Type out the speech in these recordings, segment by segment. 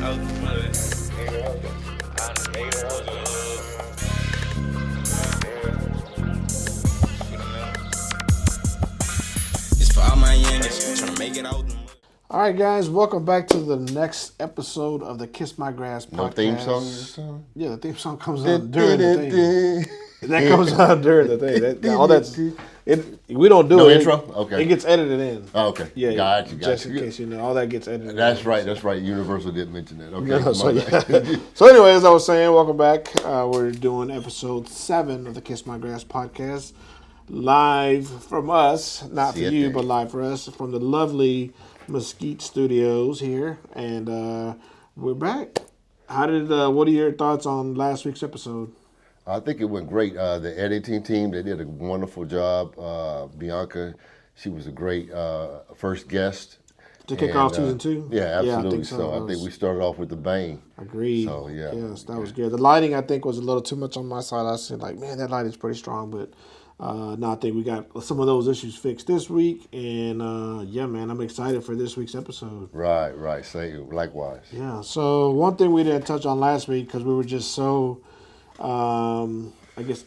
It's for all my youngins trying to make it out. All right, guys, welcome back to the next episode of the Kiss My Grass podcast. No theme song or something? Yeah, the theme song comes on during the thing. That comes on during the thing. All that's it. We don't do no it. No intro? Okay. It gets edited in. Oh, okay. Yeah, gotcha. Just in case you know, all that gets edited. That's in. right. That's right. Universal did mention that. Okay. Yeah, so anyway, as I was saying, welcome back. We're doing episode 7 of the Kiss My Grass podcast, live from us, not for you, but live for us from the lovely Mesquite Studios here, and we're back. What are your thoughts on last week's episode? I think it went great. The editing team, they did a wonderful job. Bianca, she was a great first guest. To kick off season 2? Yeah, absolutely. Yeah, I think so. I think we started off with the bang. Agreed. So, yeah. Yes, that was good. The lighting, I think, was a little too much on my side. I said, like, man, that lighting's pretty strong, but no, I think we got some of those issues fixed this week, and yeah, man, I'm excited for this week's episode. Right. Same, likewise. Yeah. So one thing we didn't touch on last week because we were just so, I guess,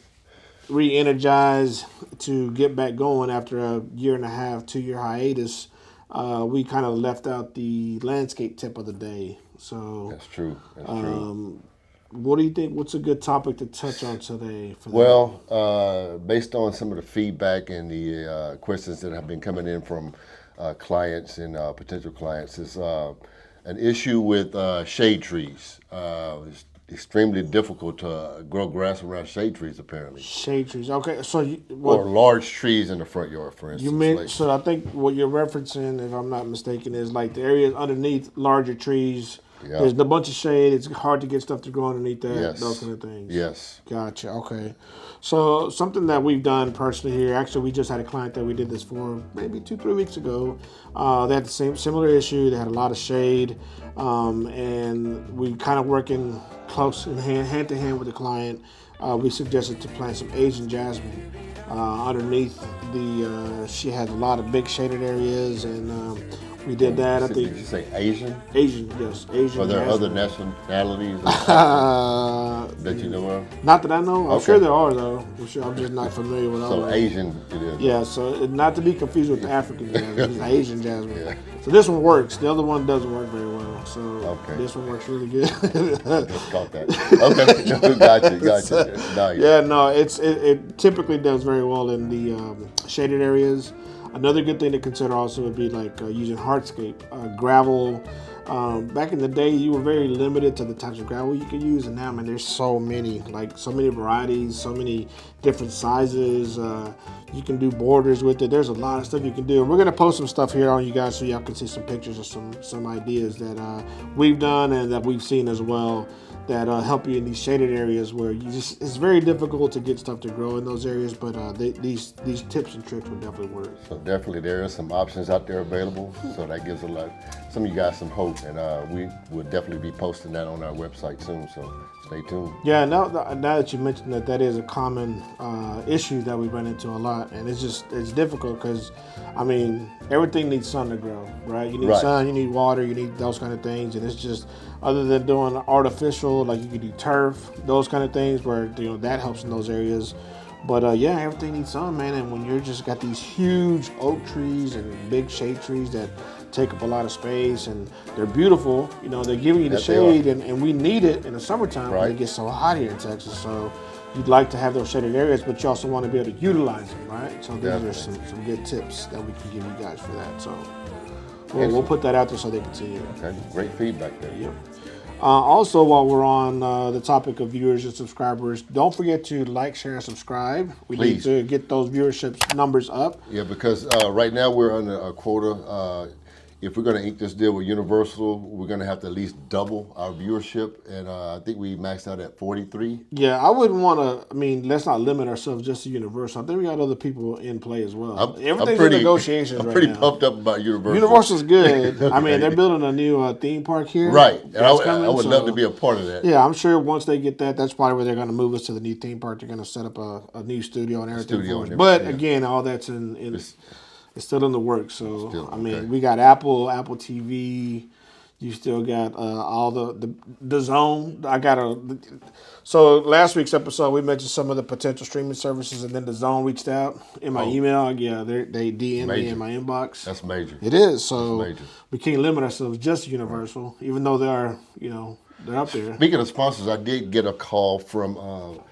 re-energized to get back going after a 1.5, 2-year hiatus. We kind of left out the landscape tip of the day. So that's true. That's true. What do you think? What's a good topic to touch on today? Based on some of the feedback and the questions that have been coming in from clients and potential clients, is an issue with shade trees. It's extremely difficult to grow grass around shade trees, apparently. Shade trees. Okay, so or large trees in the front yard, for instance. You mean so? I think what you're referencing, if I'm not mistaken, is like the areas underneath larger trees. Yeah. There's a bunch of shade. It's hard to get stuff to grow underneath that. Yes. Those kind of things. Yes. Gotcha. Okay. So something that we've done personally here. Actually, we just had a client that we did this for maybe 2-3 weeks ago. They had the similar issue. They had a lot of shade, and we kind of working close in hand to hand with the client. We suggested to plant some Asian jasmine underneath the. She had a lot of big shaded areas, and we did that. Did you say Asian? Asian, yes. Asian. Are there jasmine. other nationalities that you know of? Not that I know. I'm sure there are, though. I'm just not familiar with all So that. Asian it is. Yeah, so not to be confused with the African jasmine. It's Asian jasmine. Yeah. So this one works. The other one doesn't work very well. So this one works really good. Just caught that. Okay, gotcha. Nice. Yeah, no, it typically does very well in the shaded areas. Another good thing to consider also would be like using hardscape, gravel. Back in the day, you were very limited to the types of gravel you could use, and now, man, there's so many varieties, so many different sizes. You can do borders with it. There's a lot of stuff you can do. And we're gonna post some stuff here on you guys so y'all can see some pictures of some ideas that we've done and that we've seen as well, that help you in these shaded areas where it's very difficult to get stuff to grow in those areas, but these tips and tricks would definitely work. So definitely there are some options out there available, so that gives some of you guys some hope, and we will definitely be posting that on our website soon, so stay tuned. Yeah, now that you mentioned that is a common issue that we run into a lot, and it's difficult because, I mean, everything needs sun to grow, right? You need sun, you need water, you need those kind of things, and it's just, other than doing artificial, like you could do turf, those kind of things where that helps in those areas. But everything needs sun, man. And when you're just got these huge oak trees and big shade trees that take up a lot of space and they're beautiful, they're giving you the shade, and we need it in the summertime because it gets so hot here in Texas. So you'd like to have those shaded areas, but you also want to be able to utilize them, right? So these are some good tips that we can give you guys for that. So we'll put that out there so they can see it. Okay, great feedback there. Yep. Also, while we're on the topic of viewers and subscribers, don't forget to like, share, and subscribe. We need to get those viewership numbers up. Yeah, because right now we're under a quota. If we're going to ink this deal with Universal, we're going to have to at least double our viewership, and I think we maxed out at 43. Yeah, I wouldn't want to. I mean, let's not limit ourselves just to Universal. I think we got other people in play as well. Everything's in negotiations right now. I'm pretty pumped up about Universal. Universal's good. I mean, they're building a new theme park here. Right, and I would love to be a part of that. Yeah, I'm sure once they get that, that's probably where they're going to move us to the new theme park. They're going to set up a new studio and everything for us. But again, all that's in. It's still in the works, so we got Apple TV, You still got all the zone. So last week's episode, we mentioned some of the potential streaming services, and then the zone reached out in my email. Yeah, they DM'd me in my inbox. That's major. It is. So we can't limit ourselves just to Universal, even though they are, they're up there. Speaking of sponsors, I did get a call from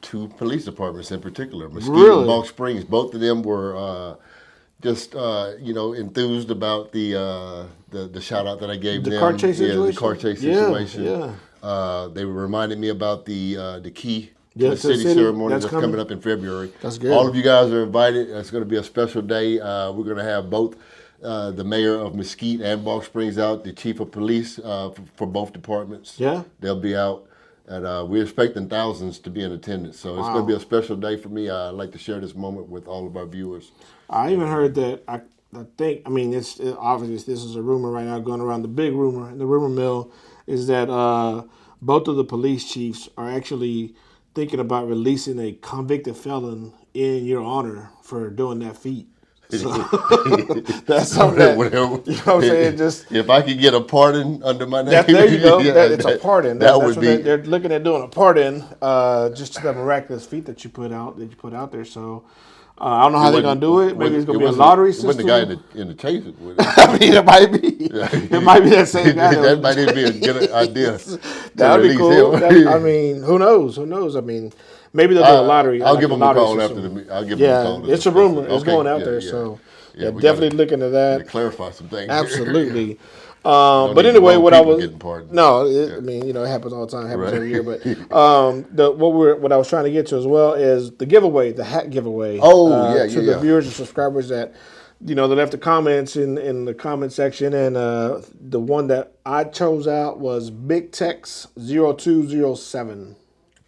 2 police departments in particular, Mesquite and Balk Springs. Both of them were just enthused about the shout out that I gave them. The car chase situation. Yeah, the car chase situation. Yeah. They reminded me about the key to the city ceremony that's coming up in February. That's good. All of you guys are invited. It's going to be a special day. We're going to have both the mayor of Mesquite and Balk Springs out, the chief of police for both departments. Yeah. They'll be out. And we're expecting thousands to be in attendance. So it's going to be a special day for me. I'd like to share this moment with all of our viewers. I even heard that, I think, it's obviously this is a rumor right now going around. The big rumor, the rumor mill, is that both of the police chiefs are actually thinking about releasing a convicted felon in your honor for doing that feat. So that's something that, you know what I'm saying? Just if I could get a pardon under my name. There you go. It's a pardon. That would be. They're looking at doing a pardon, just to that miraculous feat that you put out there. So I don't know how they're gonna do it. Maybe it's gonna be a lottery system. When the guy in the chase it with it. I mean, it might be. It might be that same guy. That might even be a good idea. That'd be cool. I mean, who knows? I mean, maybe they'll do a lottery. I'll give them a call after the. I'll give them a call. Yeah, it's a rumor. It's going out there. So. Yeah, definitely looking at that. To clarify some things. Absolutely. But anyway, what I was it happens all the time. It happens every year. But what I was trying to get to as well is the giveaway, the hat giveaway. To the viewers and subscribers that they left the comments in the comment section, and the one that I chose out was Big Tex 0207.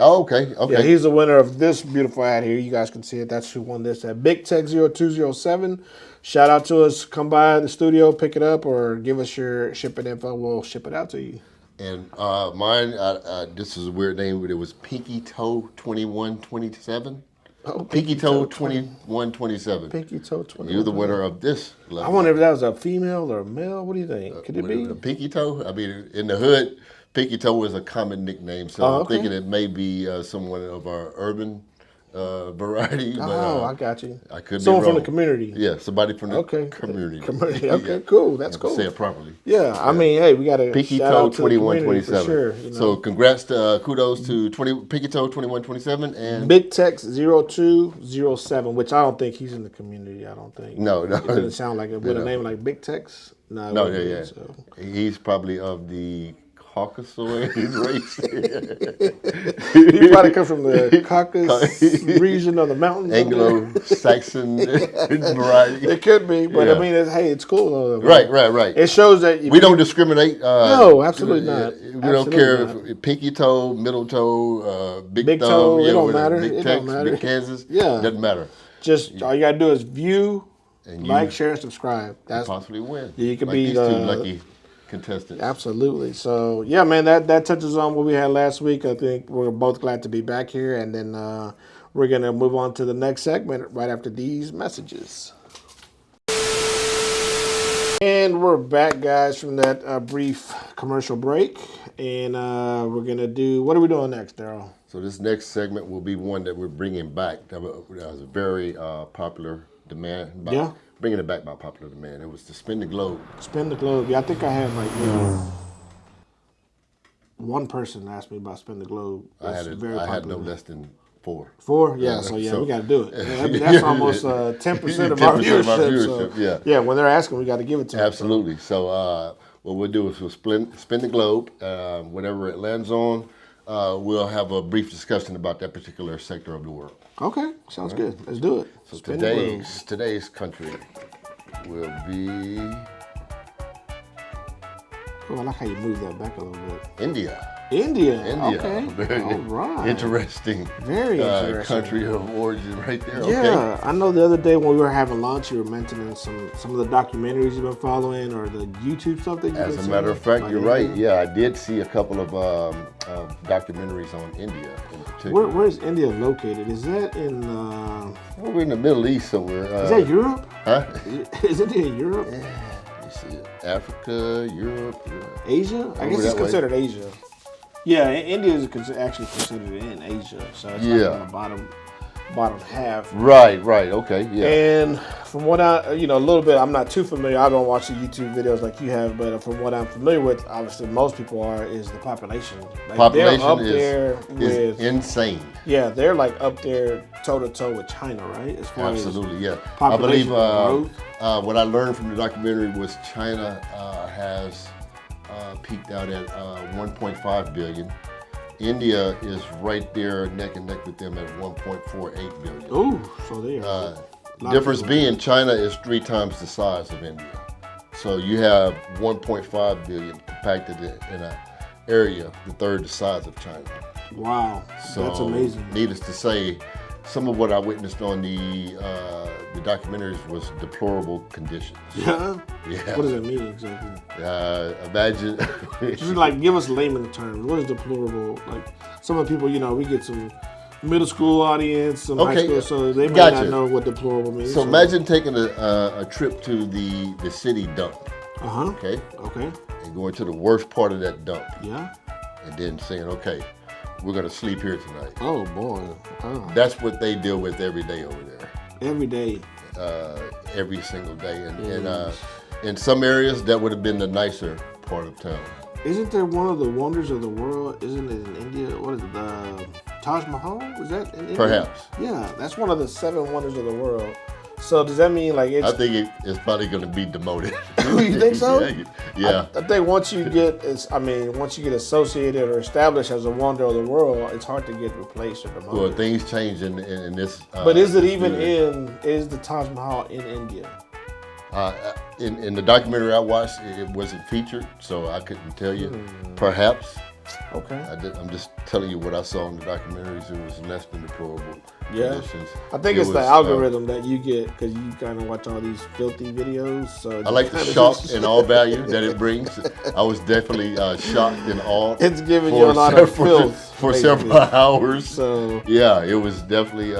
Oh, okay. Yeah, he's the winner of this beautiful hat here. You guys can see it. That's who won this at Big Tech 0207. Shout out to us. Come by the studio, pick it up, or give us your shipping info. We'll ship it out to you. And mine, this is a weird name, but it was Pinky Toe 2127. Oh, Pinky Toe 2127. Pinky Toe 21. You're the winner of this. I wonder if that was a female or a male. What do you think? Could it be? The Pinky Toe? I mean, in the hood, Pinky Toe is a common nickname, so I'm thinking it may be someone of our urban variety. But, I got you. I could someone be wrong. from the community. Yeah, somebody from the community. Okay, cool. That's cool. Say it properly. Yeah, I mean, hey, we got to Pinky Toe 2127. Sure, So congrats kudos to Pinky Toe 2127 and Big Tex 0207, which I don't think he's in the community. I don't think. No. It doesn't sound like it with a name like Big Tex. No, yeah. So. He's probably of the Caucasoid race. He probably comes from the Caucasus region of the mountains. Anglo-Saxon variety. It could be, but I mean, it's cool. Right. It shows that we don't discriminate. No, absolutely not. We don't care if pinky toe, middle toe, big thumb. It don't matter. Big Tex, Big Kansas. Yeah, doesn't matter. Just all you gotta do is view, like, share, and subscribe. That's possibly win. You could like be these two lucky contestants. Absolutely. So yeah, man, that touches on what we had last week. I think we're both glad to be back here, and then we're gonna move on to the next segment right after these messages. And we're back, guys, from that brief commercial break, and we're gonna do. What are we doing next, Daryl? So this next segment will be one that we're bringing back. That was a very popular demand. Bringing it back by popular demand. It was to Spin the Globe. Spin the Globe. Yeah, I think I have like one person asked me about Spin the Globe. I had no less than 4. 4? Yeah, so we got to do it. I mean, that's almost 10% of our viewership. So, yeah, when they're asking, we got to give it to them. Absolutely. So what we'll do is we'll spin the globe. Whatever it lands on, we'll have a brief discussion about that particular sector of the world. Okay, sounds good. Let's do it. So today's country will be. Oh, I like how you move that back a little bit. India. Okay. Very all right. interesting. Very interesting. Country of origin right there. Yeah, okay. I know the other day when we were having lunch, you were mentioning some of the documentaries you've been following or the YouTube stuff that you've been seeing. As a matter of fact, you're right. Yeah, I did see a couple of documentaries on India in particular. Where is India located? Is that in... we're in the Middle East somewhere. Is that Europe? Huh? Is India in Europe? Yeah. You see it. Africa, Europe. Asia? I guess it's considered Asia. Yeah, India is actually considered in Asia, so it's like on the bottom half. Right. Okay. Yeah. And from what a little bit, I'm not too familiar. I don't watch the YouTube videos like you have, but from what I'm familiar with, obviously most people are, is the population. Like Population they're up there is insane. Yeah, they're like up there toe to toe with China, right? As far Absolutely, as yeah. I believe growth. what I learned from the documentary was China has peaked out at 1.5 billion. India is right there neck and neck with them at 1.48 billion. Ooh, so they are. Difference being China is 3 times the size of India. So you have 1.5 billion compacted in an area the third the size of China. Wow, so that's amazing. Needless to say, some of what I witnessed on the documentaries was deplorable conditions. Yeah? Yeah. What does that mean exactly? Imagine. Just like give us layman terms. What is deplorable? Like some of the people, we get some middle school audience, some high school, so they may not know what deplorable means. So imagine taking a trip to the city dump. Okay. And going to the worst part of that dump. Yeah. And then saying, okay, we're gonna sleep here tonight. Oh boy. Oh. That's what they deal with every day over there. Every day. Every single day, and in some areas that would have been the nicer part of town. Isn't there one of the wonders of the world? Isn't it in India? What is it? The Taj Mahal? Was that in India? Perhaps. Yeah, that's one of the 7 wonders of the world. So does that mean like it's? I think it's probably going to be demoted. You think so? Yeah. I think once you get associated or established as a wonder of the world, it's hard to get replaced or demoted. Well, things change in this. But is it even is the Taj Mahal in India? In the documentary I watched, it wasn't featured, so I couldn't tell you. Perhaps. Okay. I'm just telling you what I saw in the documentaries. It was less than deplorable conditions. I think it's the algorithm that you get because you kind of watch all these filthy videos. So I like the shock and awe value that it brings. I was definitely shocked and awed. It's giving you a lot of filth for several hours. So yeah, it was definitely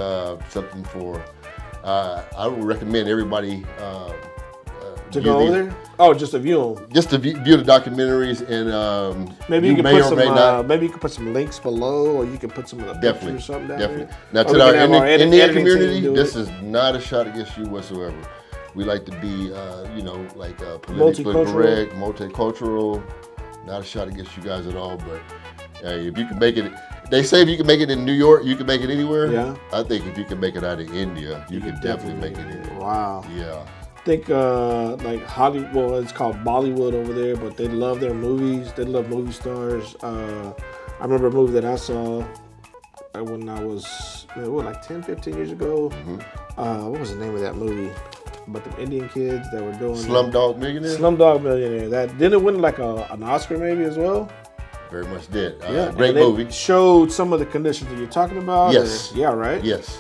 something for. I would recommend everybody. To go over there? Oh, just to view them. Just to view the documentaries, and maybe you can put some. Maybe you can put some links below, or you can put some of the pictures or something down there. Now, to our Indian community, this is not a shot against you whatsoever. We like to be, politically correct, multicultural. Not a shot against you guys at all, but if you can make it. They say if you can make it in New York, you can make it anywhere. Yeah. I think if you can make it out of India, you can definitely make it anywhere. Wow. Yeah. I think like Hollywood, well, it's called Bollywood over there, but they love their movies. They love movie stars. I remember a movie that I saw when I was, like 10, 15 years ago. What was the name of that movie? About the Indian kids that were doing Slumdog Millionaire? Slumdog Millionaire. That didn't it win like an Oscar maybe as well? Very much did. Yeah, great and movie. Showed some of the conditions that you're talking about. Yes. Yeah, right? Yes.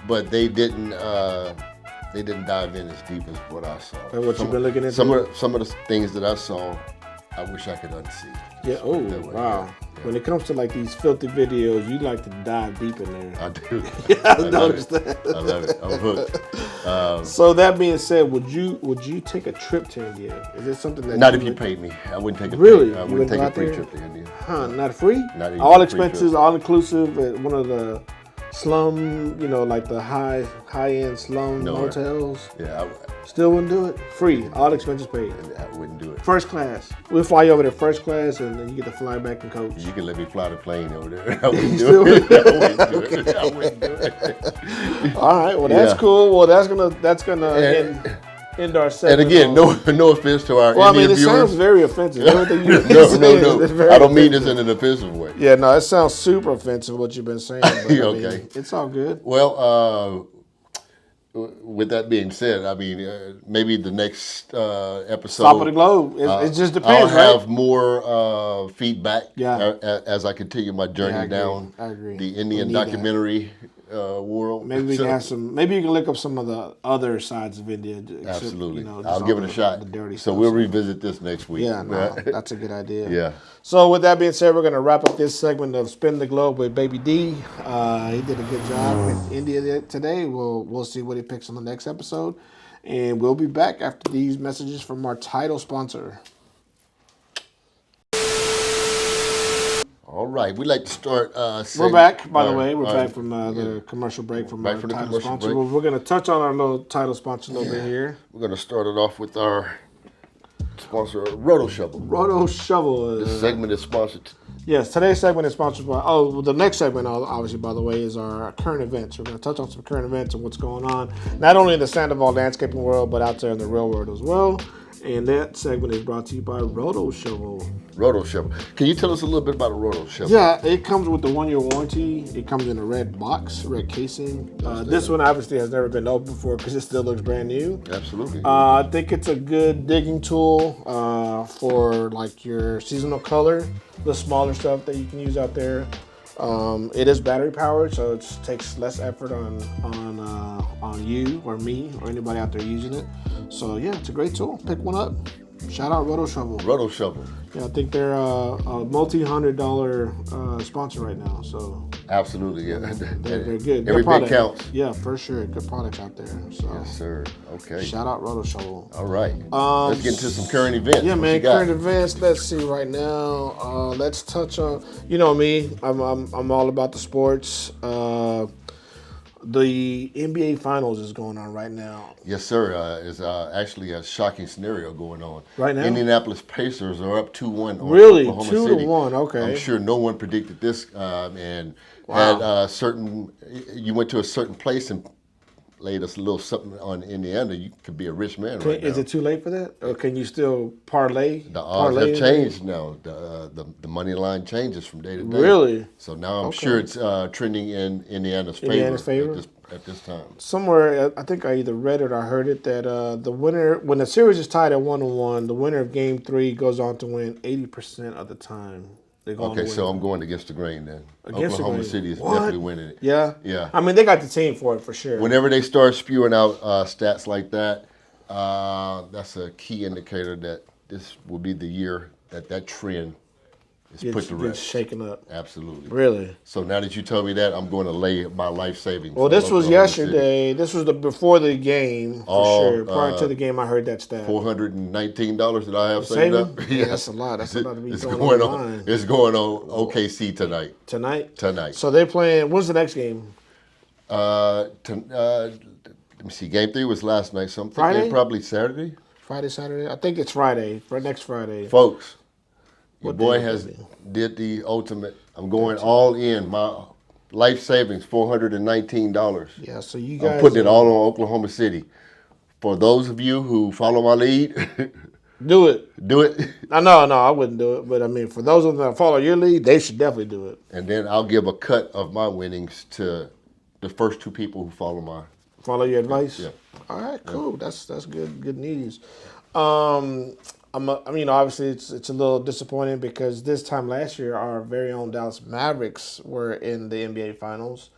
But they didn't dive in as deep as what I saw. And what you've been looking into? Some of the things that I saw, I wish I could unsee. Yeah. Oh, wow. Yeah. When it comes to like these filthy videos, you like to dive deep in there. I do. Yeah, I noticed that. I love it. I'm hooked. So that being said, would you take a trip to India? Is it something that not if you paid me? I wouldn't take a really. I wouldn't take a free trip to India. Huh? Not free? Not even all expenses, all inclusive at one of the slum, like the high end slum motels. Yeah. Still wouldn't do it? Free, all expenses paid. I wouldn't do it. First class. We'll fly you over there first class, and then you get to fly back in coach. You can let me fly the plane over there. I wouldn't do it. I wouldn't do it. All right. Well, that's cool. Well, that's gonna end our segment. And again, no offense to our Indian viewers. It sounds very offensive. No. I don't mean this in an offensive way. Yeah, no, it sounds super offensive what you've been saying. But, okay. It's all good. Well, with that being said, maybe the next episode. Top of the globe. It just depends. I'll have more feedback as I continue my journey down the Indian documentary world. Maybe we can have some. Maybe you can look up some of the other sides of India. Absolutely, I'll give it a shot. So we'll revisit this next week. Yeah, no, that's a good idea. Yeah. So with that being said, we're going to wrap up this segment of Spin the Globe with Baby D. He did a good job with India today. We'll see what he picks on the next episode, and we'll be back after these messages from our title sponsor. right, we'd like to start. We're back, by the way. We're back from the commercial break from our title sponsor. We're going to touch on our little title sponsor a little bit here. We're going to start it off with our sponsor, Roto Shovel. Roto Shovel. This segment is sponsored. Yes, today's segment is sponsored by. The next segment, obviously, by the way, is our current events. We're going to touch on some current events and what's going on, not only in the Sandoval landscaping world, but out there in the real world as well. And that segment is brought to you by Roto Shovel. Roto Shovel. Can you tell us a little bit about a Roto Shovel? Yeah, it comes with the 1-year warranty. It comes in a red box, red casing. This one obviously has never been opened before because it still looks brand new. Absolutely. I think it's a good digging tool for like your seasonal color, the smaller stuff that you can use out there. It is battery powered, so it takes less effort on you or me or anybody out there using it. So yeah, it's a great tool. Pick one up. Shout out Roto Shovel. Roto Shovel. Yeah, I think they're a multi-$100 sponsor right now. So absolutely, yeah. They're good. Every bit counts. Yeah, for sure. Good products out there. So yes, sir. Okay. Shout out Roto Shovel. All right. Let's get into some current events. Yeah, man. Current events. Let's see right now. Let's touch on. You know me. I'm all about the sports. The NBA Finals is going on right now. Yes, sir. It's actually a shocking scenario going on. Right now? Indianapolis Pacers are up 2-1 on really? Oklahoma 2-1, okay. I'm sure no one predicted this and wow. had you went to a certain place and laid us a little something on Indiana, you could be a rich man right now. Is it too late for that? Or can you still parlay? The odds have changed now. The money line changes from day to day. Really? So now I'm sure it's trending in Indiana's favor. At this time. Somewhere, I think I either read it or heard it, that the winner, when the series is tied at 1-1, the winner of Game 3 goes on to win 80% of the time. Okay, so I'm going against the grain then. Oklahoma City is definitely winning it. Yeah? Yeah. I mean, they got the team for it for sure. Whenever they start spewing out stats like that, that's a key indicator that this will be the year that trend is put to rest. Shaken up. Absolutely. Really? So now that you told me that, I'm going to lay my life savings. Well, this was yesterday. This was before the game, for sure. Prior to the game, I heard that stat. $419 that I have saved up. Yeah, that's a lot. That's a lot to be going on. It's going on OKC tonight. Tonight. So they're playing. When's the next game? Let me see. Game 3 was last night. So I'm thinking Friday? Probably Saturday. Saturday. I think it's Friday. Next Friday. Folks. Your boy did the ultimate. I'm going all in. My life savings, $419. Yeah, so you guys. I'm putting it all on Oklahoma City. For those of you who follow my lead, do it. Do it. No, I wouldn't do it. But I mean, for those of them that follow your lead, they should definitely do it. And then I'll give a cut of my winnings to the first 2 people who follow your advice. Yeah. All right, cool. Yeah. That's good news. Obviously it's a little disappointing because this time last year our very own Dallas Mavericks were in the NBA Finals,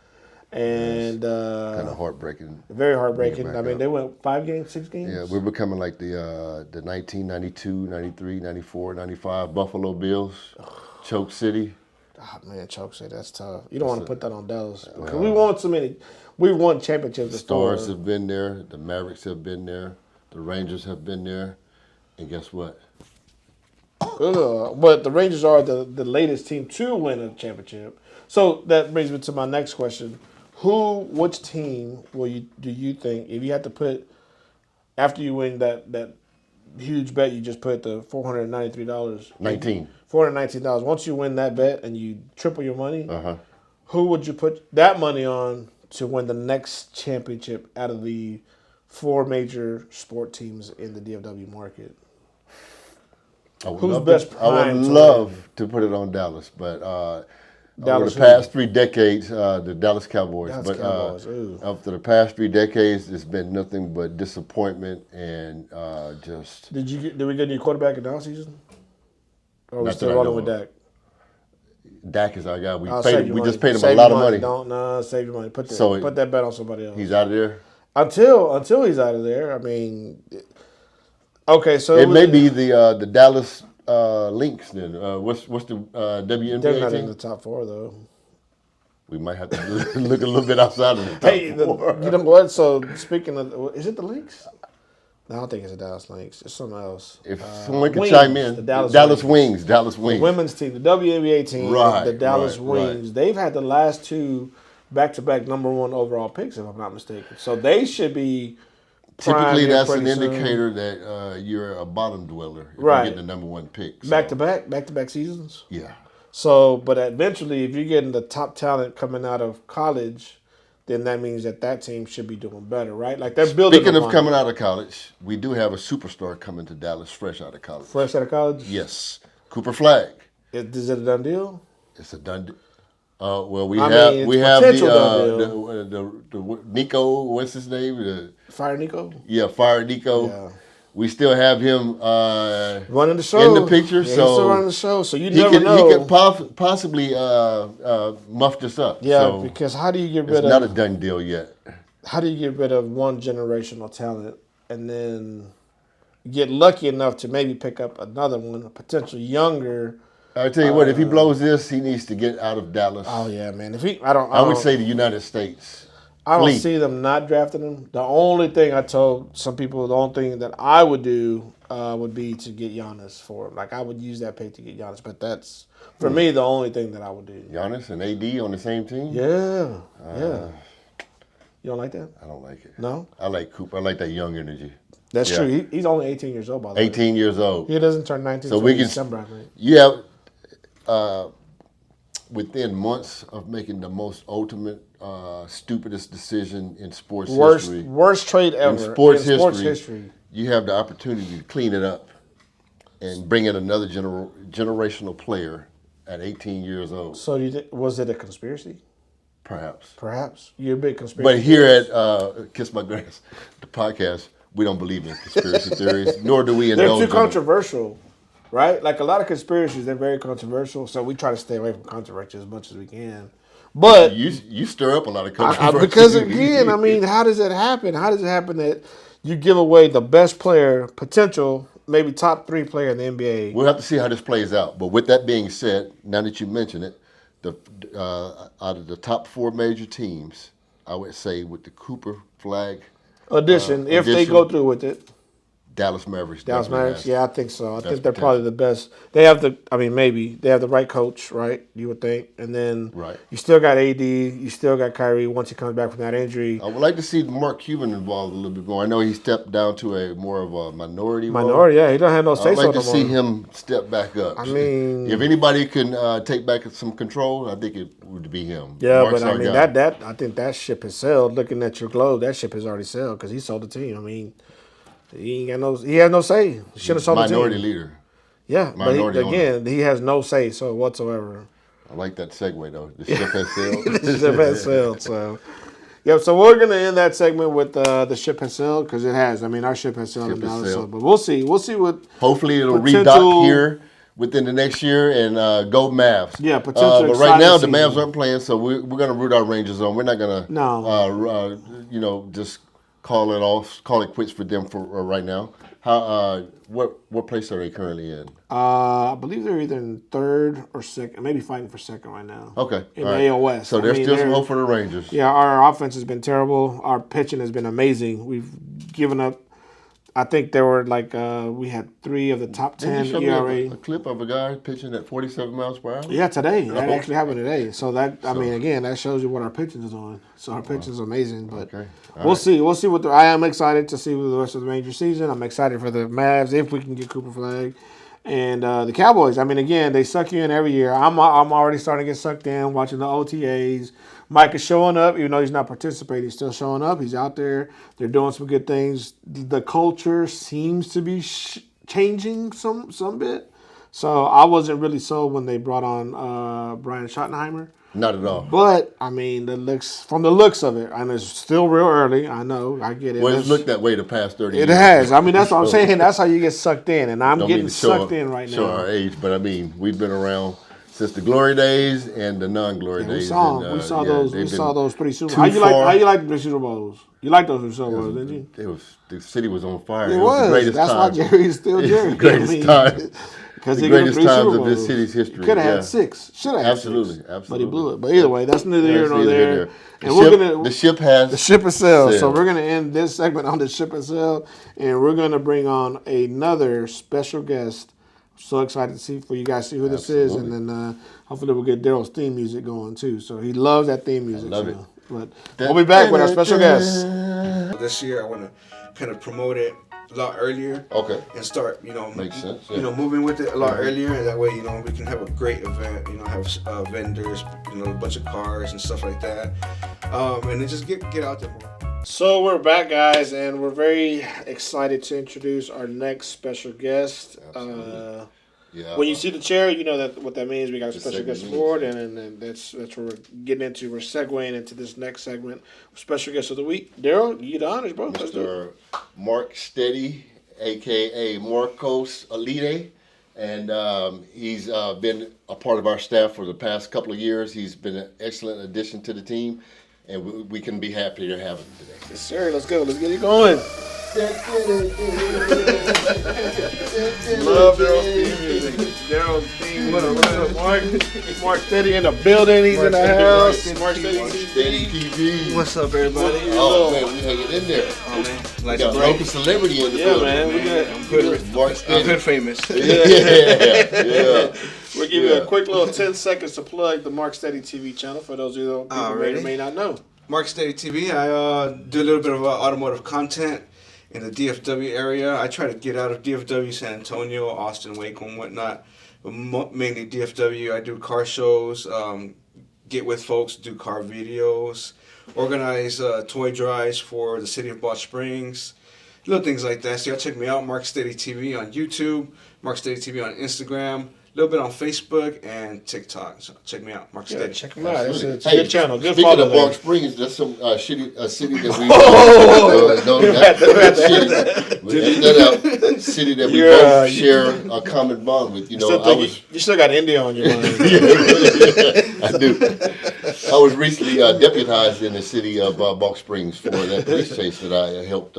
and kind of heartbreaking. Very heartbreaking. I mean, they went 5 games, 6 games. Yeah, we're becoming like the 1992, 93, 94, 95 Buffalo Bills, Choke City. Oh, man, Choke City, that's tough. You don't want to put that on Dallas because we won championships. The Stars have been there. The Mavericks have been there. The Rangers have been there. And guess what? But the Rangers are the latest team to win a championship. So that brings me to my next question. Which team do you think, if you had to put, after you win that huge bet you just put, the $493. $419. Once you win that bet and you triple your money, who would you put that money on to win the next championship out of the 4 major sport teams in the DFW market? I would love to put it on Dallas, but over the past 3 decades, the Dallas Cowboys. After the past 3 decades, it's been nothing but disappointment and just. Did we get any quarterback in the offseason? Or are we still rolling with Dak? Dak is our guy. We just paid him a lot of money. Save your money. Put that bet on somebody else. He's out of there. Until he's out of there, I mean. Okay, so it may be the Dallas Lynx then. What's the WNBA They're not team? in the top 4 though. We might have to look a little bit outside of the top 4. You know what? So speaking of, is it the Lynx? No, I don't think it's the Dallas Lynx. It's something else. If someone can Wings, chime in, the Dallas Wings. Dallas The Wings. women's team, the WNBA team, Right, the Dallas right. Wings. They've had the last 2 back-to-back #1 overall picks, if I'm not mistaken. So they should be. Typically, primed that's an pretty soon. indicator that you're a bottom dweller if Right. you get the #1 pick. So, Back-to-back seasons. Yeah. So, but eventually, if you're getting the top talent coming out of college, then that means that team should be doing better, right? Like they're building. Speaking of upon coming out of college, we do have a superstar coming to Dallas fresh out of college. fresh out of college. Yes. Cooper Flagg. Is it a done deal? It's a done deal. Well, we I have mean, we it's have potential done the Nico. What's his name? Fire Nico. Fire Nico. Yeah. We still have him Running the show in the picture, Yeah, he's so still running the show. So you he never could know. he could possibly muff this up. Yeah, so because how do you get it's rid not a of done deal yet. one generational talent and then get lucky enough to maybe pick up another one, a potential younger? I tell you what, if he blows this, he needs to get out of Dallas. Oh yeah, man. If I would say the United States. I don't Flee. see them not drafting him. The only thing I told some people, the only thing that I would do would be to get Giannis for him. Like I would use that pick to get Giannis, but that's for me the only thing that I would do. Giannis and AD on the same team? Yeah. You don't like that? I don't like it. No? I like Cooper. I like that young energy. That's Yeah. true. He's only 18 years old, by the way. 18 years old. He doesn't turn 19 So until we can December, I think. You have within months of making the most ultimate stupidest decision in sports history. Worst trade ever. In sports history. history. You have the opportunity to clean it up and bring in another generational player at 18 years old. So was it a conspiracy? Perhaps. Perhaps. You're a big conspiracy But here at Kiss My Grass, the podcast, we don't believe in conspiracy theories, nor do we They're indulge too in them. controversial, right? Like a lot of conspiracies, they're very controversial. So we try to stay away from controversy as much as we can. But You stir up a lot of controversy. because again, I mean, how does it happen? How does it happen that you give away the best player, potential, maybe top 3 player in the NBA? We'll have to see how this plays out. But with that being said, now that you mention it, out of the top 4 major teams, I would say with the Cooper Flagg Addition, if they go through with it. Dallas Mavericks. Dallas definitely Mavericks, has. yeah, I think so. I think they're potential. probably the best. They have maybe they have the right coach, right? You would think, and then Right. you still got AD, you still got Kyrie once he comes back from that injury. I would like to see Mark Cuban involved a little bit more. I know he stepped down to a more of a minority role. Minority, yeah, he don't have no say I'd so like to no see more. him step back up. I mean, if anybody can take back some control, I think it would be him. Yeah, Mark's but I our mean guy. that I think that ship has sailed. Looking at your globe, that ship has already sailed because he sold the team. I mean, he has no say. He should have sold the team. Minority leader. Yeah, Minority but he has no say so whatsoever. I like that segue though. The ship has sailed. The ship has sailed. So, yep. So we're gonna end that segment with the ship has sailed because it has. I mean, our ship has sailed. Ship has So, sailed. but we'll see. We'll see what. Hopefully it'll Potential- redock here within the next year and go Mavs. Yeah, potential But right now the exciting Mavs season. aren't playing, so we're going to root our Rangers on. We're not going to, just call it quits for them for right now. How? What place are they currently in? I believe they're either in 3rd or 2nd, maybe fighting for 2nd right now. Okay, In all the right. AL West. So I there's mean, still some they're- hope for the Rangers. Yeah, our offense has been terrible. Our pitching has been amazing. We've given up. I think there were we had 3 of the top Didn't 10 you show me ERA. a clip of a guy pitching at 47 miles per hour? Yeah, today. That actually happened today. So I mean, again, that shows you what our pitching is on. So our pitching is amazing. But Okay. All we'll right. see. We'll see I am excited to see the rest of the major season. I'm excited for the Mavs if we can get Cooper Flagg. And the Cowboys, I mean, again, they suck you in every year. I'm already starting to get sucked in watching the OTAs. Mike is showing up, even though he's not participating. He's still showing up. He's out there. They're doing some good things. The culture seems to be changing some bit. So I wasn't really sold when they brought on Brian Schottenheimer. Not at all. But, I mean, from the looks of it, and it's still real early. I know. I get it. Well, it's looked that way the past 30 years. It has. I mean, that's what I'm saying. That's how you get sucked in. And I'm Don't getting mean to show sucked in right Show now. our age, but I mean, we've been around since the glory days and the non-glory days. We saw and, we saw those 3 Super Bowls. too How you far. like the 3 Super Bowls? You like those 3 Super Bowls, didn't you? The city was on fire. It It was was. the greatest That's time. why Jerry's still Jerry. The greatest time. Because The he got greatest 3 times Super of this Bowls. city's history. Could have yeah. had 6. Should have had 6. Absolutely. But he blew it. But either way, that's neither Yeah, here it's nor neither here there. nor there. And we're gonna The ship has the ship has sailed. So sailed. we're gonna end this segment on the ship has sailed, and we're gonna bring on another special guest. So excited to see for you guys to see who this is, and then hopefully we'll get Daryl's theme music going too. So he loves that theme music. love it. But we'll be back with our special guest. This year, I want to kind of promote it a lot earlier. Okay. And start, Makes sense. Yeah. moving with it a lot earlier, and that way, we can have a great event. Have vendors, a bunch of cars and stuff like that, and then just get out there more. So we're back, guys, and we're very excited to introduce our next special guest. Yeah. When you see the chair, you know that what that means. We got a special segment guest means. forward, and that's what we're getting into. We're segueing into this next segment. Special guest of the week, Daryl. You get the honors, bro. Let's do it. Mr. Mark Steady, aka Marcos Elite, and he's been a part of our staff for the past couple of years. He's been an excellent addition to the team, and we can be happy to have him today. Yes, sir. Let's go. Let's get it going. Love Daryl's theme music. Daryl's theme. What up, Mark? Mark Steady in the building. He's in the house. Mark Steady TV. What's up, everybody? Oh man, we hanging in there. Oh, man. We Like got a a local celebrity in the Yeah, building. man. We got. I'm good. Mark I'm Steady. good famous. Yeah. We'll give you a quick little 10 seconds to plug the MarkSteadyTV channel for those of you who may or may not know. MarkSteadyTV. I do a little bit of automotive content in the DFW area. I try to get out of DFW, San Antonio, Austin, Waco, and whatnot. But mainly DFW. I do car shows, get with folks, do car videos, organize toy drives for the city of Balch Springs, little things like that. So y'all check me out, MarkSteadyTV on YouTube, MarkSteadyTV on Instagram, a little bit on Facebook and TikTok. So check me out, MarkSteady. Yeah, check them out. It's a Hey, good channel. Good speaking follow of there. Balch Springs, that's some a city that we that city that we both share a common bond with. You know, You still got India on your mind. I do. I was recently deputized in the city of Balch Springs for that police chase that I helped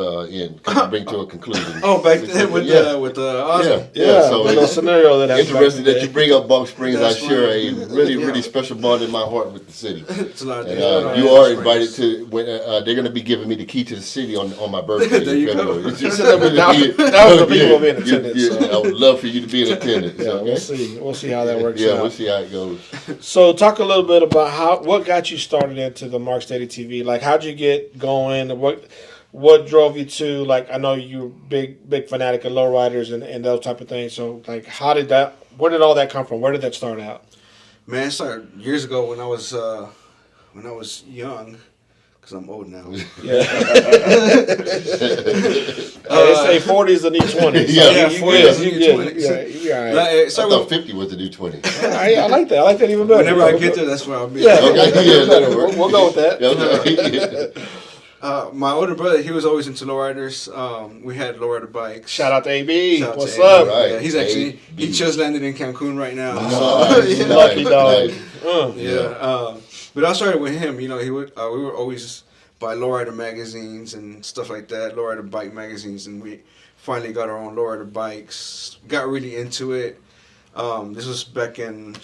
bring to a conclusion. Oh, back then with Oscar. Yeah. So a little scenario that happened back interesting that you bring up Balch Springs. That's I share funny. a really special bond in my heart with the city. It's a lot of And things. you are invited to. When they're going to be giving me the key to the city on my birthday. There you in go. February. That was the people will be in attendance. I would love for you to be in attendance. Yeah, okay? we'll see. We'll see how that works Yeah, out. we'll see how it goes. So, talk a little bit about what got you started into the MarkSteadyTV. Like, how'd you get going? What drove you to? Like, I know you're big fanatic of lowriders and those type of things. So, like, where did all that come from? Where did that start out? Man, it started years ago when I was young, because I'm old now. Yeah. They say 40s and each 20s. Yeah, 40s and each 20s. Yeah, you're all right. Like, I so thought 50 was the new 20. I like that. I like that even better. whenever I get there, that's where I'll be. Yeah, Okay, that'll work. we'll go with that. Okay. My older brother, he was always into lowriders. We had lowrider bikes. Shout out to AB. Shout out What's to up? AB. Right. Yeah, he's actually AB. he just landed in Cancun right now. Nice, Yeah. Lucky dog. nice. Yeah. But I started with him. You know, we were always buy lowrider magazines and stuff like that, lowrider bike magazines, and we finally got our own lowrider bikes. Got really into it. This was back in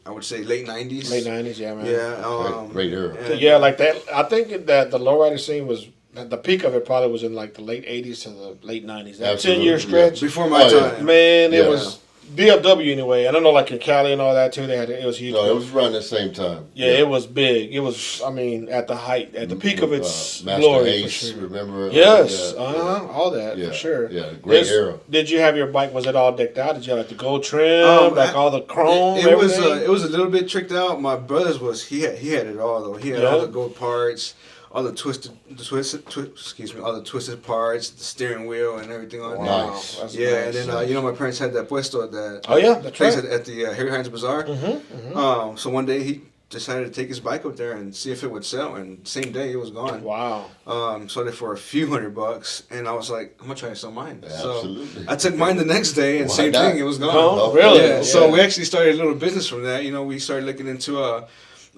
I would say late '90s. Late 90s, yeah, man. Yeah. Great era. and- Yeah, like that. I think that the lowrider scene was the peak of it. Probably was in like the late '80s to the late '90s. That Absolutely, 10-year stretch. Before my Oh, yeah. time. Man, it Yeah. was DFW anyway. I don't know, like in Cali and all that too. It was huge. No, it was around the same time. Yeah, it was big. It was, I mean, at the peak of its Master glory, Ace, for sure. remember? Yes, Yeah. all that Yeah, for sure. yeah, great era. Did you have your bike? Was it all decked out? Did you have like the gold trim, like all the chrome? It was everything? it was a little bit tricked out. My brother's was he had it all though. He had all the gold parts, all the twisted parts, the steering wheel and everything on there. Nice. That's Yeah, nice. and then my parents had that puesto at that. Oh yeah, that's place right. at the Harry Hines Bazaar. So one day decided to take his bike up there and see if it would sell, and same day it was gone. Wow. Sold it for a few $100, and I was like, I'm gonna try to sell mine. Absolutely. So I took mine the next day, and Why same not? thing, it was gone. Oh, really? Yeah. So we actually started a little business from that. You know, we started looking into a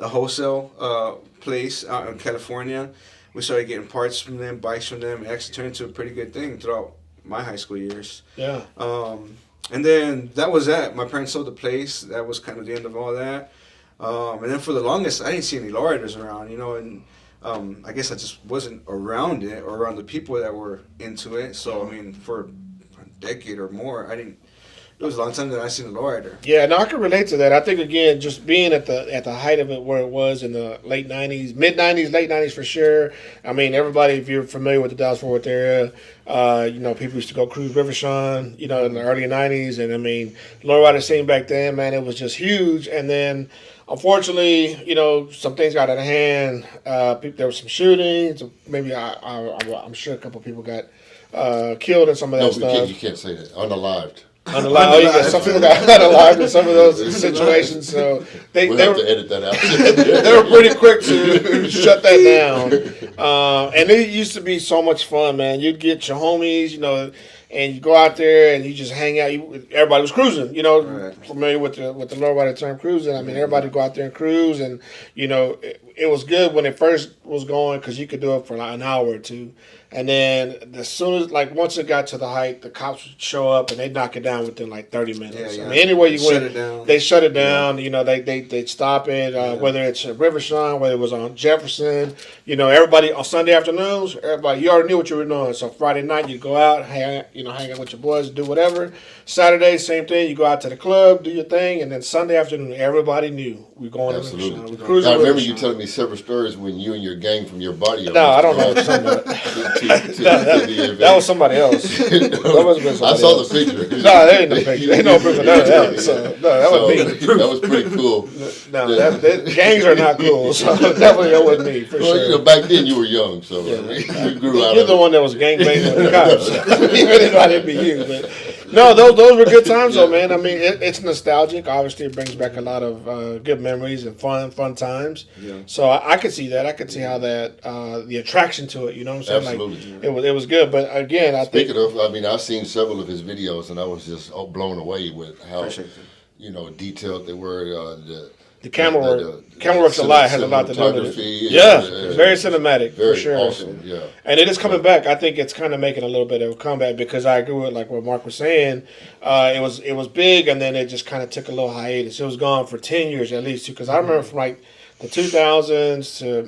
wholesale place out in California. We started getting parts from them, bikes from them. It actually turned into a pretty good thing throughout my high school years. Yeah. And then that was that. My parents sold the place. That was kind of the end of all that. And then for the longest, I didn't see any lowriders around, you know, and I guess I just wasn't around it or around the people that were into it. So, I mean, for a decade or more, it was a long time that I seen a lowrider. Yeah, no, I can relate to that. I think again, just being at the height of it, where it was in the late '90s, mid '90s, late '90s for sure. I mean, everybody, if you're familiar with the Dallas-Fort Worth area, you know, people used to go cruise River Sean, you know, in the early '90s, and I mean, lowrider scene back then, man, it was just huge. And then, unfortunately, you know, some things got out of hand. There was some shootings. Maybe I'm sure a couple people got killed in some of that stuff. You can't say that. Unalived. Some people got unalived in some of those situations, so We'll have to edit that out. they were pretty quick to shut that down. And it used to be so much fun, man. You'd get your homies, you know, and you go out there and you just hang out. Everybody was cruising, you know, familiar with the lowrider term cruising. I mean, everybody would go out there and cruise, and you know, it was good when it first was going because you could do it for like an hour or two. And then as soon as, like, once it got to the height, the cops would show up and they'd knock it down within like 30 minutes. Yeah. I mean, anywhere you went, they shut it down. Yeah. You know, they'd stop it, whether it's at River Sean, whether it was on Jefferson. You know, everybody on Sunday afternoons, you already knew what you were doing. So Friday night, you go out, hang out with your boys, do whatever. Saturday, same thing. You go out to the club, do your thing, and then Sunday afternoon, everybody knew we're going to River Sean. We're cruising. I remember you telling me several stories when you and your gang from your body. No, I don't know. That was somebody else. That wasn't been somebody I saw else. the picture. No, there ain't no picture. Ain't no proof of none of that. So, no, that was me. That was pretty cool. No, gangs are not cool. So definitely that wasn't me for Well, sure. you know, back then you were young, so I mean, you grew out You're of the it. one that was gangbanging with the cops. You really thought it'd be you, but no, those were good times though, man. I mean, it's nostalgic. Obviously, it brings back a lot of good memories and fun times. Yeah. So I could see that. I could see how that the attraction to it. You know what I'm saying? Absolutely. Like it was good. But again, I think. Speaking of, I mean, I've seen several of his videos, and I was just blown away with how, detailed they were. The camera work. Camera works a lot. Has a lot to do with it. Yeah, very cinematic Very for sure. awesome. Yeah, and it is coming back. I think it's kind of making a little bit of a comeback because I agree with like what Mark was saying. It was big, and then it just kind of took a little hiatus. It was gone for 10 years at least, because I remember from like the 2000s to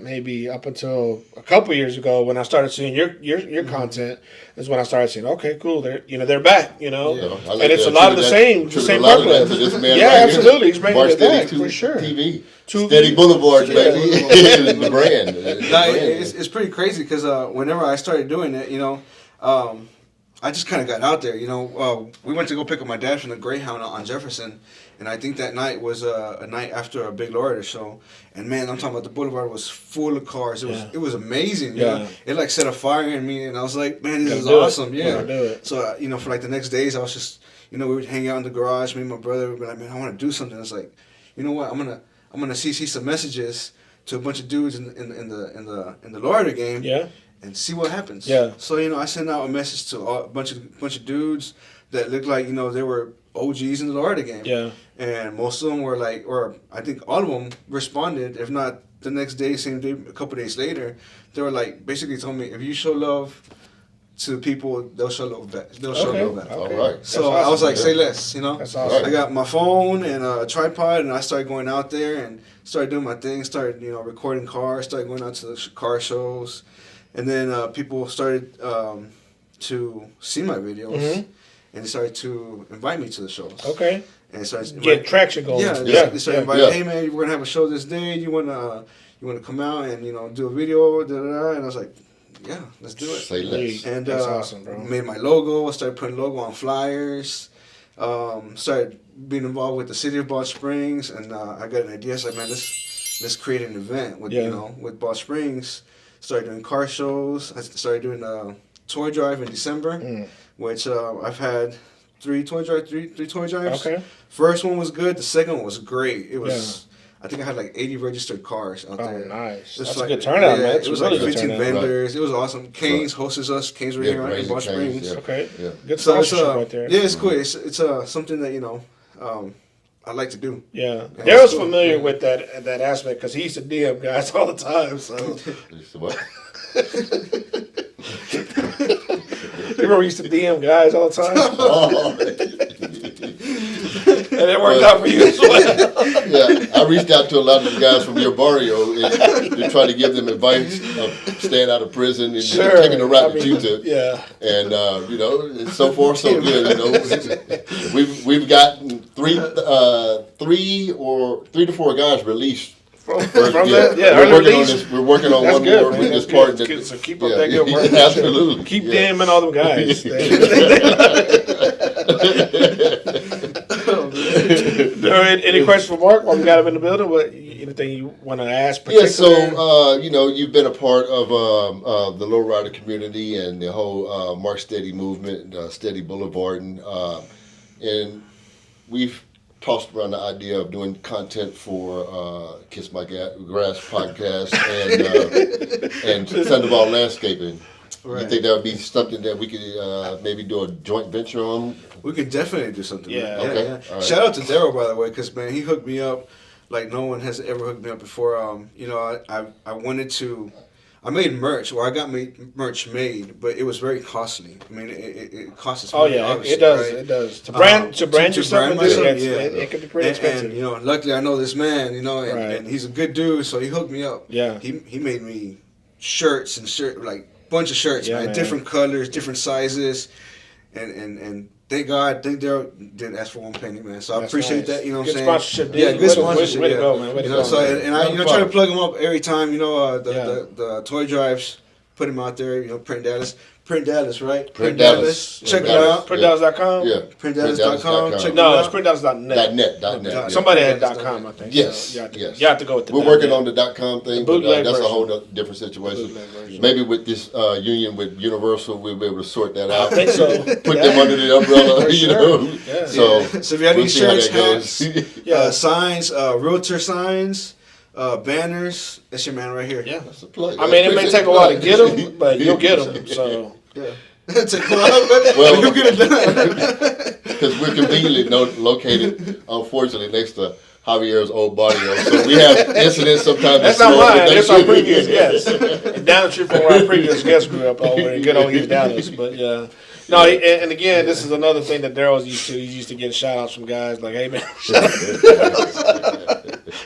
maybe up until a couple years ago when I started seeing your content is when I started saying, okay, cool, they're back, you know, like and it's that. a lot of the same purpose. Yeah, absolutely, he's bringing it back for sure. TV. Steady Boulevard, baby. The brand. It's pretty crazy because whenever I started doing it, you know, I just kind of got out there, you know. We went to go pick up my dad from the Greyhound on Jefferson, and I think that night was a night after a big lowrider show. And man, I'm talking about the boulevard was full of cars. It was amazing. You know? It like set a fire in me, and I was like, man, this is awesome. Yeah. So you know, for like the next days, I was just, you know, we would hang out in the garage. Me and my brother would be like, man, I want to do something. It's like, you know what, I'm gonna CC some messages to a bunch of dudes in the lowrider game. Yeah. And see what happens. Yeah. So you know, I sent out a message to a bunch of dudes that looked like, you know, they were OGs in the lowrider game. Yeah. And most of them were like, or I think all of them responded. If not the next day, same day, a couple days later, they were like basically told me, if you show love to people, they'll show love back. They'll show love back. All right. So I was like, say less. You know. That's awesome. I got my phone and a tripod, and I started going out there and started doing my thing. Started, you know, recording cars. Started going out to the car shows. And then people started to see my videos, and they started to invite me to the shows. Okay. And started get traction going. Yeah. They started inviting, hey man, we're gonna have a show this day. You wanna come out and, you know, do a video? Da, da, da. And I was like, yeah, let's do it. Say less. And that's awesome, bro. Made my logo. Started putting logo on flyers. Started being involved with the city of Bald Springs, and I got an idea. I was like, man, let's create an event with you know, with Bald Springs. Started doing car shows. I started doing a toy drive in December, which I've had three toy drives. Okay. First one was good. The second one was great. It was. I think I had like 80 registered cars out there. Oh, nice. It was That's like, a good turnout, man. It was really like good 15 turnout. vendors. It was awesome. Canes hosted us. Canes were here in Ball Springs. Yeah. Okay. Yeah. Good So it's, sponsorship right there. yeah, it's cool. It's something that, you know, I like to do. Yeah. Yeah, Daryl's cool. familiar with that aspect because he used to DM guys all the time. So What? you remember he used to DM guys all the time, Oh, and it worked out for you as well. yeah, I reached out to a lot of the guys from your barrio to try to give them advice of staying out of prison and taking the route that you took. Yeah. And you know, so far so good. You know, we've gotten three to four guys released. From Yeah, that, yeah, we're early working on release. this. We're working on That's one good, more man. with That's this part. good. So keep up that yeah, good work. absolutely. Keep yeah. DMing all them guys. Any questions for Mark while we got him in the building? Anything you want to ask? Yeah, so you know, you've been a part of the lowrider community and the whole Mark Steady movement, Steady Boulevard, and we've tossed around the idea of doing content for Kiss My Grass podcast and Thunderball Landscaping. Right. You think that would be something that we could maybe do a joint venture on? We could definitely do something. Yeah. Man. Okay. Yeah. All right. Shout out to Daryl, by the way, because man, he hooked me up like no one has ever hooked me up before. You know, I wanted to. I made merch, or I got merch made, but it was very costly. I mean, it costs us money. Oh yeah, obviously, it does. right? It does. To brand yourself, myself, it can be pretty expensive. And you know, luckily I know this man, you know, and he's a good dude, so he hooked me up. Yeah. He made me shirts and bunch of shirts, Yeah, man, man. different colors, different sizes, and thank God, Daryl didn't ask for one penny, man. So I That's appreciate nice. that. You know what Good I'm saying? sponsorship, dude. Yeah, good Way to- sponsorship. way to yeah. go, man. Way to You know, go, so man. and I No try to problem. plug him up every time. You know, Yeah. the toy drives, put him out there. You know, Print Dallas, right? Print Dallas. Check it Print Dallas. out. PrintDallas.com? Yeah. PrintDallas.com. Check it No, out. it's PrintDallas.net. .net. Yeah. Somebody had .com, I think. Yes, So yes. you have to go with the We're working on the .com thing, but bootleg that's a version. whole different situation. Bootleg version. Maybe with this union with Universal, we'll be able to sort that out. I think so. Put them under the umbrella, For you sure. know. Yeah. So, So if you have we'll any see how shirts, that goes. hats, Yeah. signs, realtor signs, banners, that's your man right here. Yeah. That's a plug. I mean, it may take a while to get them, but you'll get them. So Yeah. It's a club, but you get it done. Because we're conveniently located, unfortunately, next to Javier's old barrio. So we have incidents sometimes. that's not mine. That's our previous guest. Down the street from where our previous guest grew up over in good old East Dallas. But yeah. No, and again, this is another thing that Daryl's used to. He's used to getting shout outs from guys like, hey man,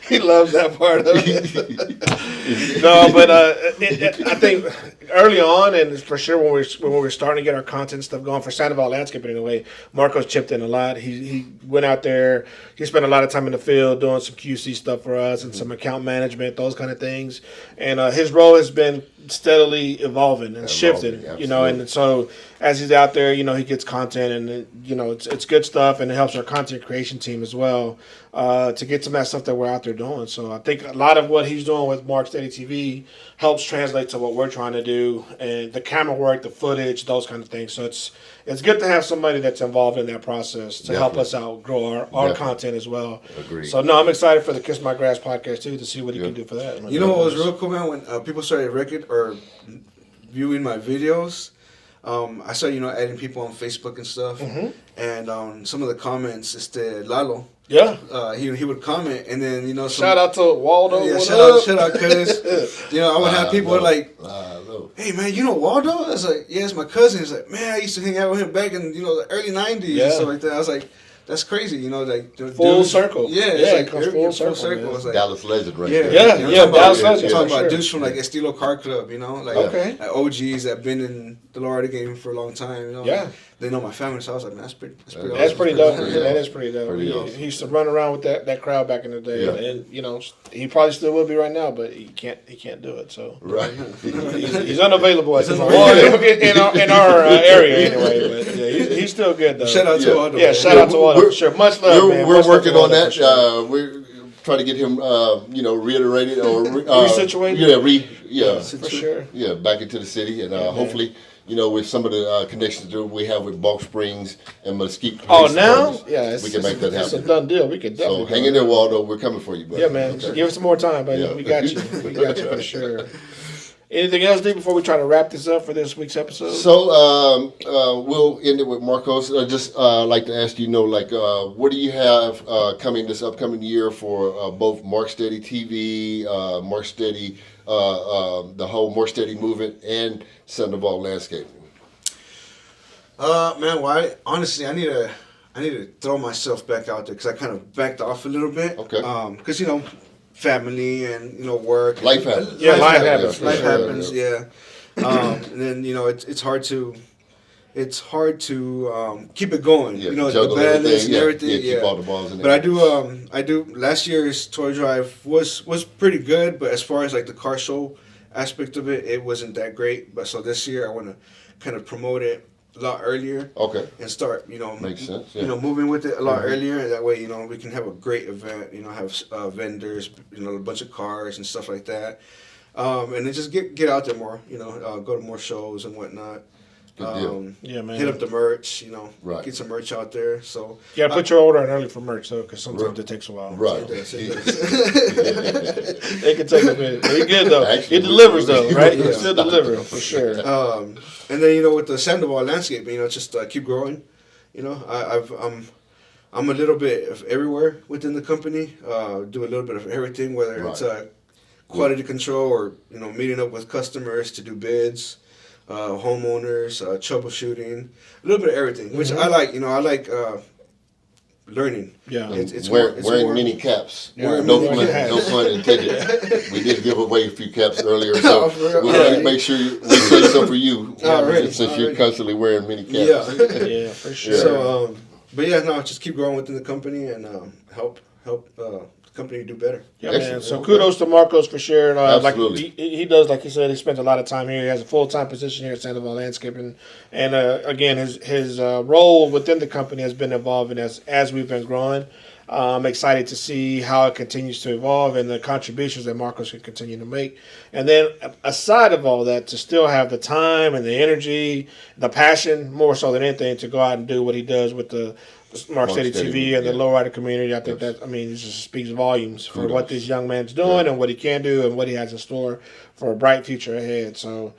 he loves that part of it. No, but I think early on, and for sure when we were starting to get our content stuff going for Sandoval Landscaping anyway, Marco's chipped in a lot. He went out there. He spent a lot of time in the field doing some QC stuff for us and some account management, those kind of things. And his role has been steadily evolving and shifting, you know, and so as he's out there, you know, he gets content and, you know, it's good stuff and it helps our content creation team as well to get some of that stuff that we're out there doing. So I think a lot of what he's doing with MarkSteadyTV helps translate to what we're trying to do and the camera work, the footage, those kind of things. So it's good to have somebody that's involved in that process to help us out grow our content as well. Agreed. So no, I'm excited for the Kiss My Grass podcast too to see what he can do for that. You know what was real cool, man? When people started viewing my videos, I started, you know, adding people on Facebook and stuff. And some of the comments, Lalo, Yeah. he would comment, and then, you know, Shout out to Waldo. yeah, what shout up? out, cuz. You know, I would have people like, hey man, you know Waldo? I was like, yeah, it's my cousin. He's like, man, I used to hang out with him back in, you know, the early 90s and stuff like that. I was like, that's crazy, you know, like Full circle. Yeah, Yeah, it's it like comes everything full full circle, man. It's like, Dallas legend right yeah, there. Yeah, you know, yeah, talking about- Dallas legend, talking for about sure. dudes from like Estilo Car Club, you know, like, Okay. like OGs that been in the Lowrider game for a long time, you know. Yeah. They know my family, so I was like, man, that's pretty awesome. That's pretty dope. Pretty That awesome. is pretty dope. Pretty He awesome. used to run around with that crowd back in the day, Yeah. and you know he probably still will be right now, but he can't do it. So Right. he's unavailable at the moment. Well, in our area anyway. But yeah, he's still good though. Shout out to Waldo. Yeah, shout out to Waldo for sure. Much love, man. We're Much love working to on Waldo that. for sure. We're trying to get him, reiterated or Resituated? Yeah, For sure. yeah, back into the city, and hopefully with some of the connections that we have with Bulk Springs and Mesquite. Oh, now? Yeah, we can make that happen. It's a done deal. We can definitely. So hang in there, Waldo. We're coming for you, buddy. Yeah, man. Okay. Give us some more time, buddy. Yeah. We got you. We got you for sure. Anything else, D, before we try to wrap this up for this week's episode? So we'll end it with Marcos. I just like to ask what do you have coming this upcoming year for both MarkSteadyTV, MarkSteady, the whole MarkSteady movement, and Sandoval Landscaping? Man, honestly, I need to throw myself back out there because I kind of backed off a little bit. Okay. Because family and work. Life happens. Yeah, life happens. Life happens. Yeah. And then it's hard to keep it going. Yeah, the balance and everything. Yeah, keep all the balls in there. But I do. Last year's toy drive was pretty good, but as far as like the car show aspect of it, it wasn't that great. But so this year I want to kind of promote it a lot earlier. Okay. And start, makes sense. Yeah. Moving with it a lot earlier. That way, we can have a great event. Have vendors, a bunch of cars and stuff like that. And then just get out there more. Go to more shows and whatnot. Good deal. Yeah, man. Hit up the merch. Right. Get some merch out there. So you gotta put your order in early for merch, though, because sometimes it takes a while. Right. It does. It can take a minute. But it's good though. Actually, It delivers though, right? Yeah. It still delivers for sure. And then with the Sandoval landscaping, just keep growing. I'm a little bit of everywhere within the company. Do a little bit of everything, whether it's quality control or meeting up with customers to do bids, homeowners, troubleshooting, a little bit of everything, which I like. I like learning. Yeah. It's wearing more, many caps. Yeah, No many pun intended. We did give away a few caps earlier, so for we make sure we save some for you. Since you're Already. constantly wearing many caps. Yeah. For sure. So, but yeah, just keep growing within the company and help the company do better. Yeah, man. Excellent. So kudos to Marcos for sharing. Absolutely. Like he does, like he said, he spent a lot of time here. He has a full-time position here at Sandoval Landscaping, and again, his role within the company has been evolving as we've been growing. I'm excited to see how it continues to evolve and the contributions that Marcos can continue to make. And then aside of all that, to still have the time and the energy, the passion, more so than anything, to go out and do what he does with the MarkSteadyTV and the lowrider community. I think it just speaks volumes for what this young man's doing and what he can do and what he has in store for a bright future ahead. So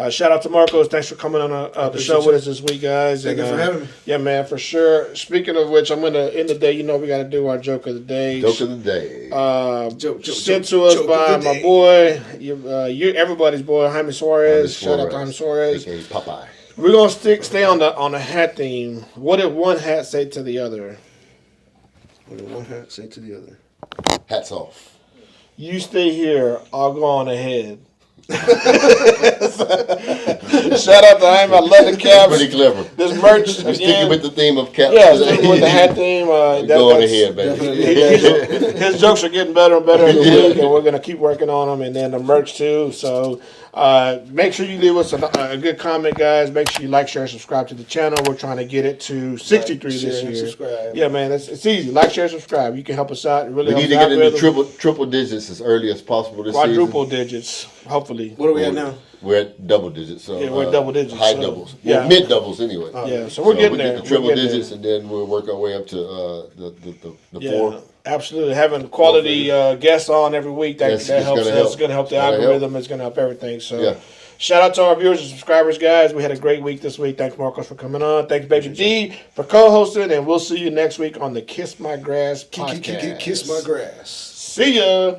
shout out to Marcos. Thanks for coming on the show with us this week, guys. Thank you for having me. Yeah, man, for sure. Speaking of which, I'm going to end the day. We got to do our joke of the day. Joke of the day. Sent to us by my boy, everybody's boy, Jaime Suarez. Shout out to Jaime Suarez. A.k.a. Popeye. We're gonna stay on the hat theme. What did one hat say to the other? What did one hat say to the other? Hats off. You stay here. I'll go on ahead. Shout out to Jaime. I love the caps. Pretty clever. This merch. We're sticking with the theme of caps. Yeah, sticking with the hat theme. Go on ahead, baby. His jokes are getting better and better every week, and we're gonna keep working on them. And then the merch too. So make sure you leave us a good comment, guys. Make sure you like, share, and subscribe to the channel. We're trying to get it to 63 this year. Subscribe. Yeah, man, it's easy. Like, share, subscribe. You can help us out. It really We need helps to the get into algorithm. triple digits as early as possible this Quadruple season. digits, hopefully. What are we at now? We're at double digits. So Yeah, we're at double digits, High so, doubles. yeah. Well, mid doubles anyway. Yeah, so we're getting we there. get the triple We're getting digits, there. and then we'll work our way up to the Yeah, 4. absolutely. Having quality guests on every week, that Yes, that it's helps. gonna That's help. going to help the It's gonna algorithm. It's going to help everything. So Yeah. shout out to our viewers and subscribers, guys. We had a great week this week. Thanks, Marcos, for coming on. Thanks, Baby D, for co-hosting. And we'll see you next week on the Kiss My Grass podcast. Kiss my grass. See ya.